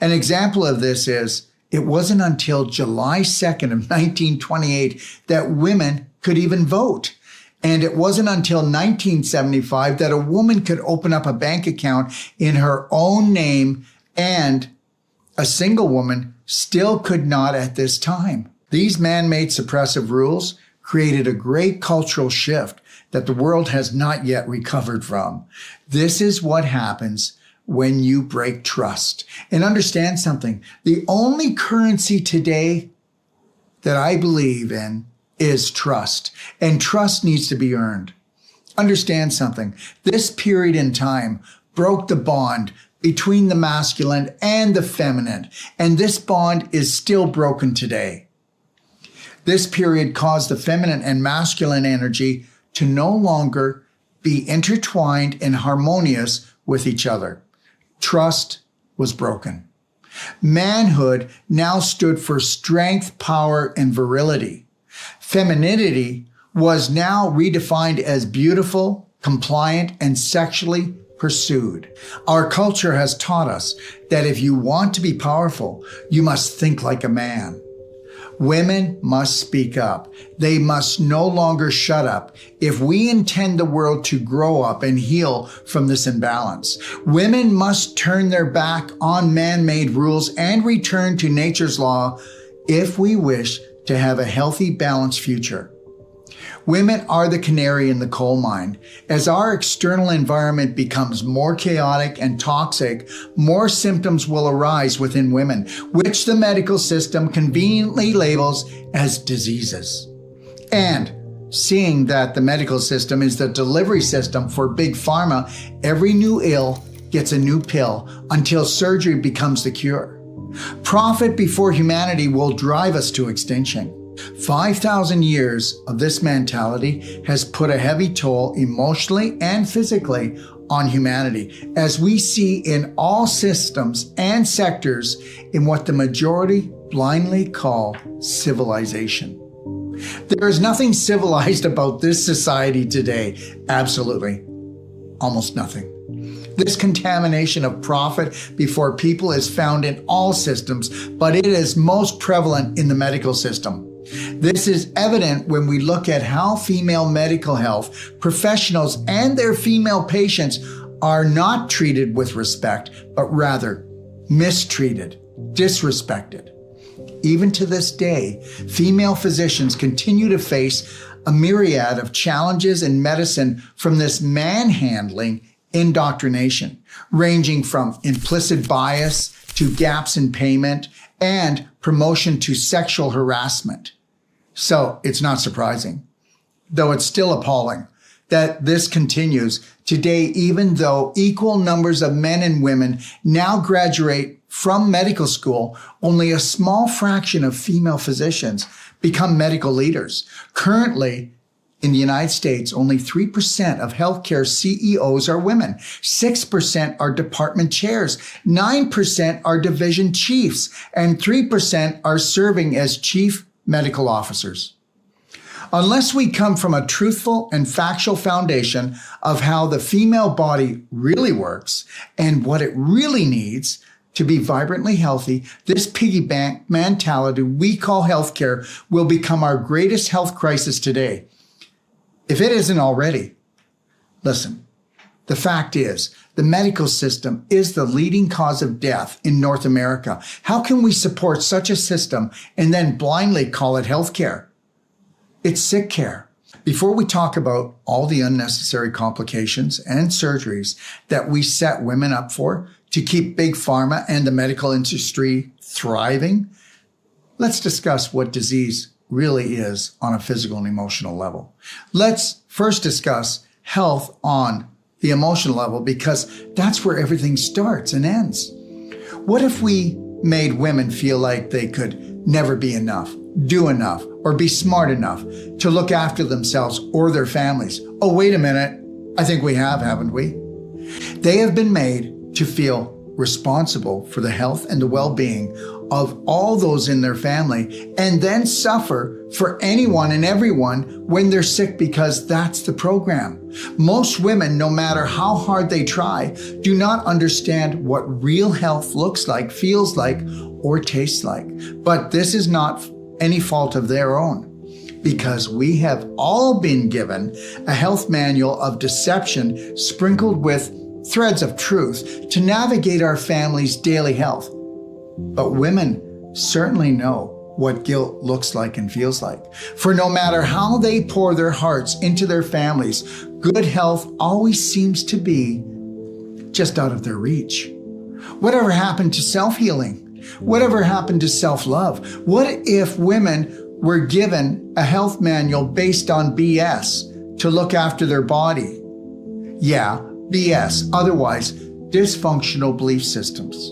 An example of this is, it wasn't until July 2nd of 1928 that women could even vote. And it wasn't until 1975 that a woman could open up a bank account in her own name, and a single woman still could not at this time. These man-made suppressive rules created a great cultural shift that the world has not yet recovered from. This is what happens when you break trust. And understand something, the only currency today that I believe in is trust, and trust needs to be earned. Understand something, this period in time broke the bond between the masculine and the feminine, and this bond is still broken today. This period caused the feminine and masculine energy to no longer be intertwined and harmonious with each other. Trust was broken. Manhood now stood for strength, power, and virility. Femininity was now redefined as beautiful, compliant, and sexually pursued. Our culture has taught us that if you want to be powerful, you must think like a man. Women must speak up. They must no longer shut up if we intend the world to grow up and heal from this imbalance. Women must turn their back on man-made rules and return to nature's law if we wish to have a healthy, balanced future. Women are the canary in the coal mine. As our external environment becomes more chaotic and toxic, more symptoms will arise within women, which the medical system conveniently labels as diseases. And seeing that the medical system is the delivery system for big pharma, every new ill gets a new pill until surgery becomes the cure. Profit before humanity will drive us to extinction. 5,000 years of this mentality has put a heavy toll emotionally and physically on humanity, as we see in all systems and sectors in what the majority blindly call civilization. There is nothing civilized about this society today. Absolutely. Almost nothing. This contamination of profit before people is found in all systems, but it is most prevalent in the medical system. This is evident when we look at how female medical health professionals and their female patients are not treated with respect, but rather mistreated, disrespected. Even to this day, female physicians continue to face a myriad of challenges in medicine from this manhandling indoctrination, ranging from implicit bias to gaps in payment and promotion to sexual harassment. So it's not surprising, though it's still appalling, that this continues today, even though equal numbers of men and women now graduate from medical school. Only a small fraction of female physicians become medical leaders. Currently, in the United States, only 3% of healthcare CEOs are women. 6% are department chairs. 9% are division chiefs. And 3% are serving as chief medical officers. Unless we come from a truthful and factual foundation of how the female body really works and what it really needs to be vibrantly healthy, this piggy bank mentality we call healthcare will become our greatest health crisis today, if it isn't already. Listen, the fact is, the medical system is the leading cause of death in North America. How can we support such a system and then blindly call it healthcare? It's sick care. Before we talk about all the unnecessary complications and surgeries that we set women up for to keep big pharma and the medical industry thriving, let's discuss what disease really is on a physical and emotional level. Let's first discuss health on the emotional level, because that's where everything starts and ends. What if we made women feel like they could never be enough, do enough, or be smart enough to look after themselves or their families? Oh, wait a minute. I think we have, haven't we? They have been made to feel responsible for the health and the well-being of all those in their family, and then suffer for anyone and everyone when they're sick, because that's the program. Most women, no matter how hard they try, do not understand what real health looks like, feels like, or tastes like. But this is not any fault of their own, because we have all been given a health manual of deception sprinkled with threads of truth to navigate our family's daily health. But women certainly know what guilt looks like and feels like. For no matter how they pour their hearts into their families, good health always seems to be just out of their reach. Whatever happened to self-healing? Whatever happened to self-love? What if women were given a health manual based on BS to look after their body? Yeah, BS, otherwise dysfunctional belief systems.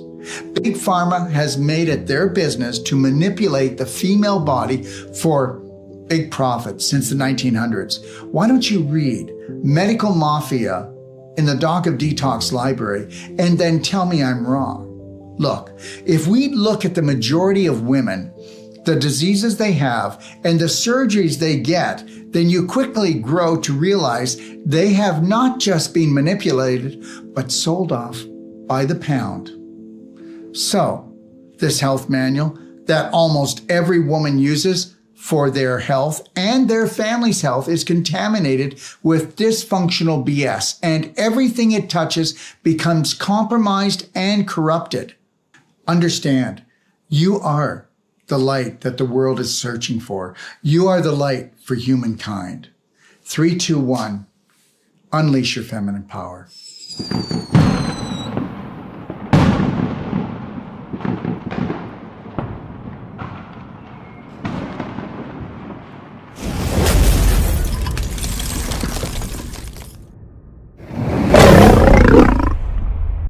Big Pharma has made it their business to manipulate the female body for big profit since the 1900s. Why don't you read Medical Mafia in the Doc of Detox library and then tell me I'm wrong? Look, if we look at the majority of women, the diseases they have, and the surgeries they get, then you quickly grow to realize they have not just been manipulated, but sold off by the pound. So, this health manual that almost every woman uses for their health and their family's health is contaminated with dysfunctional BS, and everything it touches becomes compromised and corrupted. Understand, you are the light that the world is searching for. You are the light for humankind. 3, 2, 1. Unleash your feminine power.